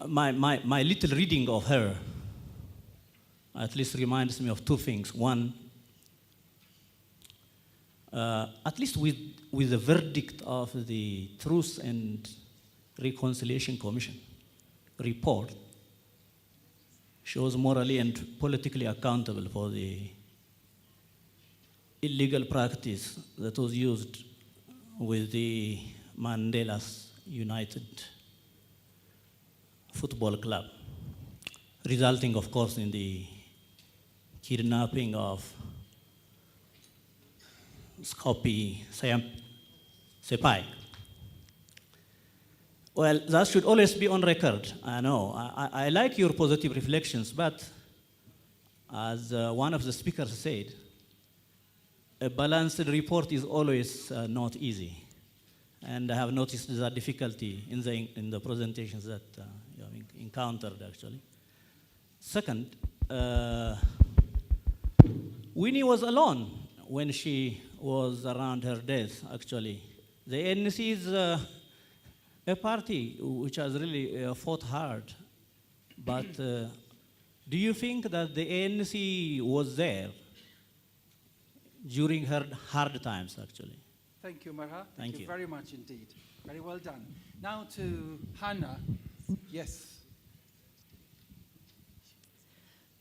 my little reading of her at least reminds me of two things. One, at least with the verdict of the Truth and Reconciliation Commission report, she was morally and politically accountable for the illegal practice that was used with the Mandela's United Football Club, resulting, of course, in the kidnapping of Skopi Sepai. Well, that should always be on record. I know. I like your positive reflections, but as one of the speakers said, a balanced report is always not easy. And I have noticed that difficulty in the presentations that you have encountered, actually. Second, Winnie was alone when she was around her death, actually. The ANC is a party which has really fought hard. But do you think that the ANC was there during her hard times, actually? Thank you, Marha. Thank you very much indeed. Very well done. Now to Hannah. Yes.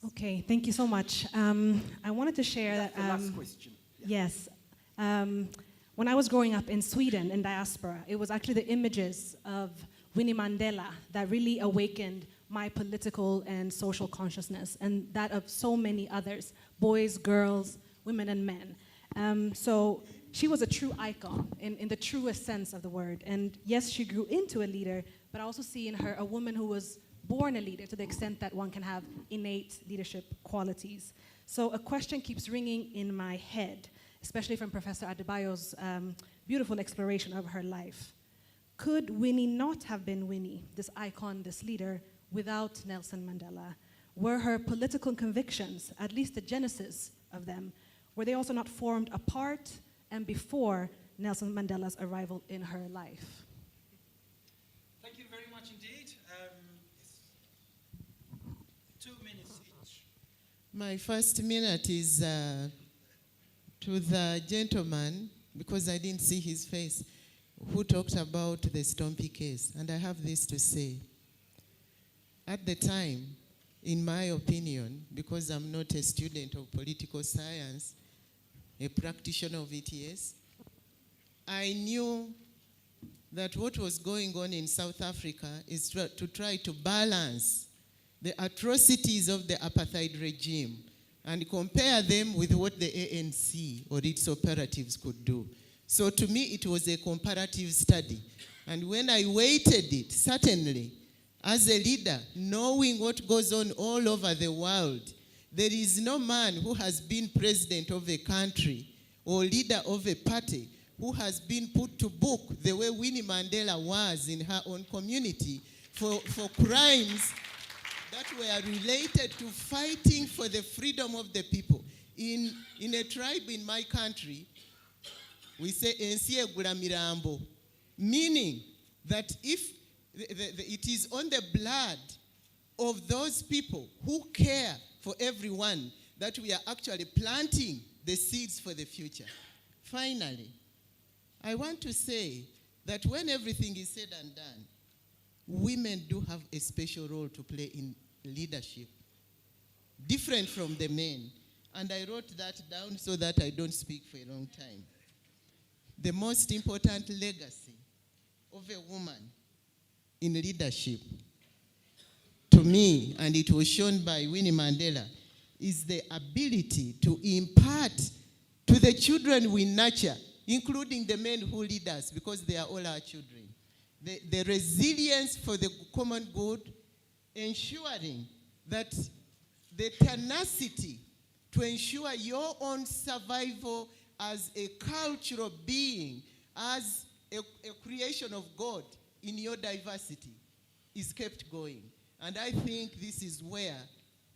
Okay, thank you so much. I wanted to share That's that. the last question. Yes. When I was growing up in Sweden, in diaspora, it was actually the images of Winnie Mandela that really awakened my political and social consciousness, and that of so many others, boys, girls, women, and men. So she was a true icon in the truest sense of the word. And yes, she grew into a leader, but I also see in her a woman who was born a leader to the extent that one can have innate leadership qualities. So a question keeps ringing in my head, especially from Professor Adebayo's beautiful exploration of her life. Could Winnie not have been Winnie, this icon, this leader, without Nelson Mandela? Were her political convictions, at least the genesis of them, were they also not formed apart and before Nelson Mandela's arrival in her life? Thank you very much indeed. 2 minutes each. My first minute is to the gentleman, because I didn't see his face, who talked about the Stompy case. And I have this to say. At the time, in my opinion, because I'm not a student of political science, a practitioner of ETS, I knew that what was going on in South Africa is to try to balance the atrocities of the apartheid regime and compare them with what the ANC or its operatives could do. So to me, it was a comparative study. And when I weighted it, certainly, as a leader, knowing what goes on all over the world, there is no man who has been president of a country or leader of a party who has been put to book the way Winnie Mandela was in her own community for crimes that were related to fighting for the freedom of the people. In a tribe in my country, we say ensi egula mirambo, meaning that if it is on the blood of those people who care for everyone that we are actually planting the seeds for the future. Finally, I want to say that when everything is said and done, women do have a special role to play in leadership, different from the men. And I wrote that down so that I don't speak for a long time. The most important legacy of a woman in leadership, to me, and it was shown by Winnie Mandela, is the ability to impart to the children we nurture, including the men who lead us, because they are all our children, the resilience for the common good, ensuring that the tenacity to ensure your own survival as a cultural being, as a creation of God in your diversity, is kept going. And I think this is where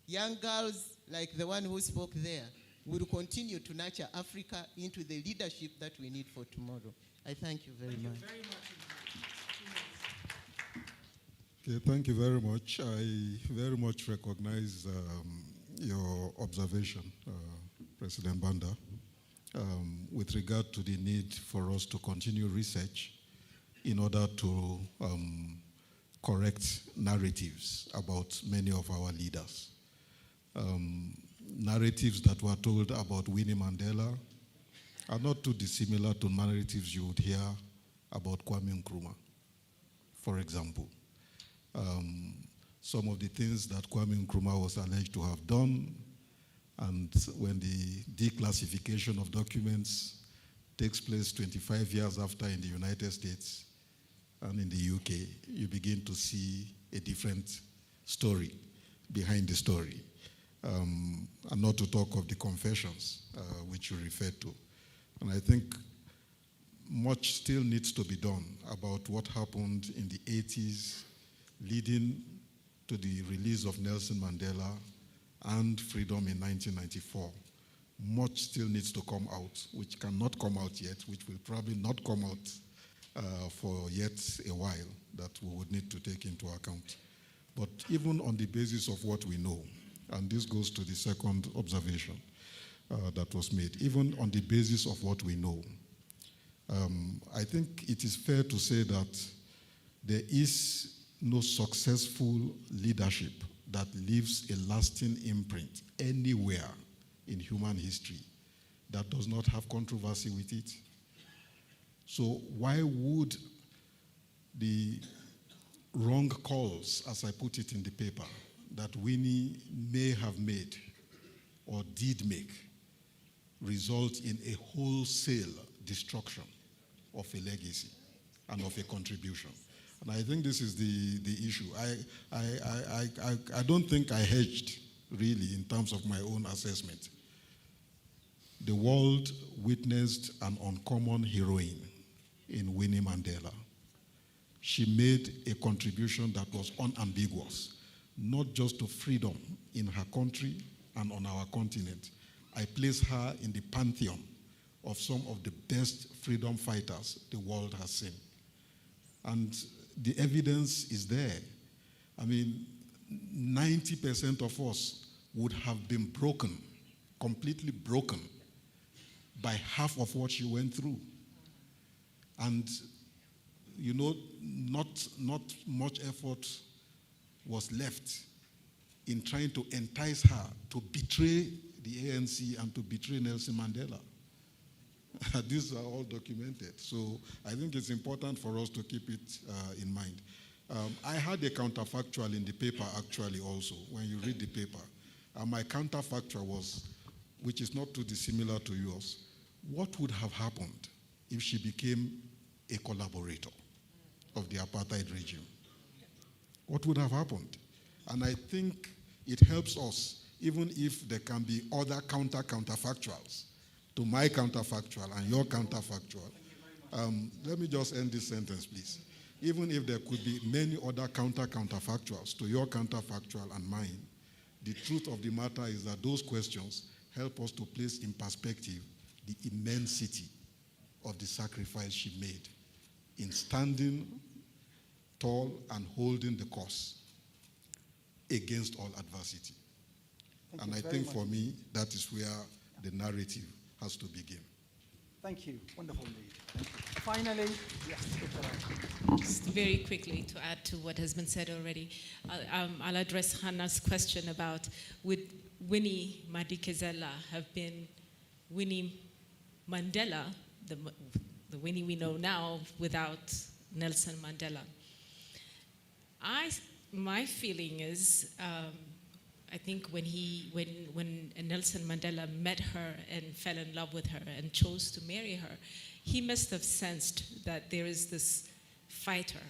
young girls like the one who spoke there will continue to nurture Africa into the leadership that we need for tomorrow. I thank you very much. Okay, thank you very much. I very much recognize your observation, President Banda, with regard to the need for us to continue research in order to correct narratives about many of our leaders. Narratives that were told about Winnie Mandela are not too dissimilar to narratives you would hear about Kwame Nkrumah, for example. Some of the things that Kwame Nkrumah was alleged to have done, and when the declassification of documents takes place 25 years after in the United States and in the UK, you begin to see a different story behind the story. And not to talk of the confessions, which you referred to. And I think much still needs to be done about what happened in the 80s, leading to the release of Nelson Mandela and freedom in 1994. Much still needs to come out, which cannot come out yet, which will probably not come out for yet a while, that we would need to take into account. But even on the basis of what we know, and this goes to the second observation that was made, even on the basis of what we know, I think it is fair to say that there is no successful leadership that leaves a lasting imprint anywhere in human history that does not have controversy with it. So why would the wrong calls, as I put it in the paper, that Winnie may have made or did make result in a wholesale destruction of a legacy and of a contribution? And I think this is the issue. I don't think I hedged, really, in terms of my own assessment. The world witnessed an uncommon heroine in Winnie Mandela. She made a contribution that was unambiguous, not just to freedom in her country and on our continent. I place her in the pantheon of some of the best freedom fighters the world has seen. And the evidence is there. I mean, 90% of us would have been broken, completely broken, by half of what she went through. And, you know, not much effort was left in trying to entice her to betray the ANC and to betray Nelson Mandela. These are all documented. So I think it's important for us to keep it in mind. I had a counterfactual in the paper, actually, also, when you read the paper. My counterfactual was, which is not too dissimilar to yours, what would have happened if she became a collaborator of the apartheid regime? What would have happened? And I think it helps us, even if there can be other counterfactuals to my counterfactual and your counterfactual, Let me just end this sentence, please. Even if there could be many other counterfactuals to your counterfactual and mine, the truth of the matter is that those questions help us to place in perspective the immensity of the sacrifice she made in standing tall and holding the course against all adversity. And I think for me, that is where the narrative has to begin. Thank you. Wonderful indeed. Thank you. Finally, yes. Just very quickly to add to what has been said already, I'll address Hannah's question about would Winnie Madikizela have been Winnie Mandela, the Winnie we know now, without Nelson Mandela. My feeling is, I think when Nelson Mandela met her and fell in love with her and chose to marry her, he must have sensed that there is this fighter,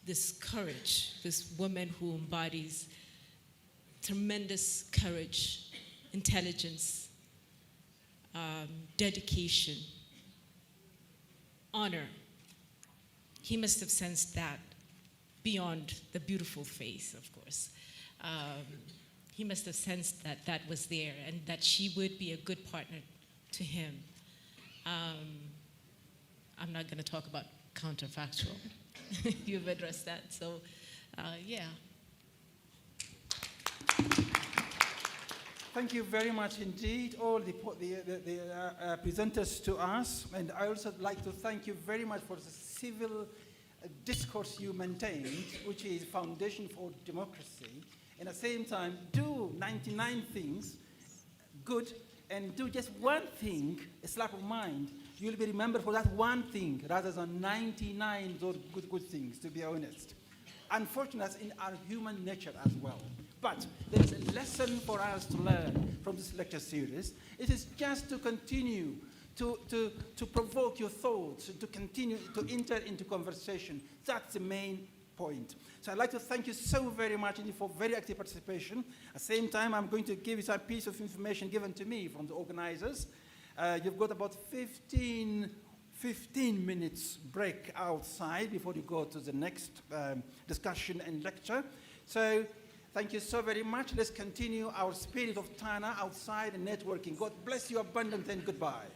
this courage, this woman who embodies tremendous courage, intelligence, dedication, honor. He must have sensed that beyond the beautiful face, of course. He must have sensed that that was there and that she would be a good partner to him. I'm not going to talk about counterfactual. You've addressed that, so yeah. Thank you very much indeed, all the presenters to us. And I also like to thank you very much for the civil discourse you maintained, which is foundation for democracy. And at the same time, do 99 things good and do just one thing, a slap of mind. You'll be remembered for that one thing rather than 99 those good things, to be honest. Unfortunately, that's in our human nature as well. But there is a lesson for us to learn from this lecture series. It is just to continue to provoke your thoughts, to continue to enter into conversation. That's the main point. So I'd like to thank you so very much for very active participation. At the same time, I'm going to give you some piece of information given to me from the organizers. You've got about 15 minutes break outside before you go to the next discussion and lecture. So thank you so very much. Let's continue our spirit of Tana outside and networking. God bless you abundantly and goodbye.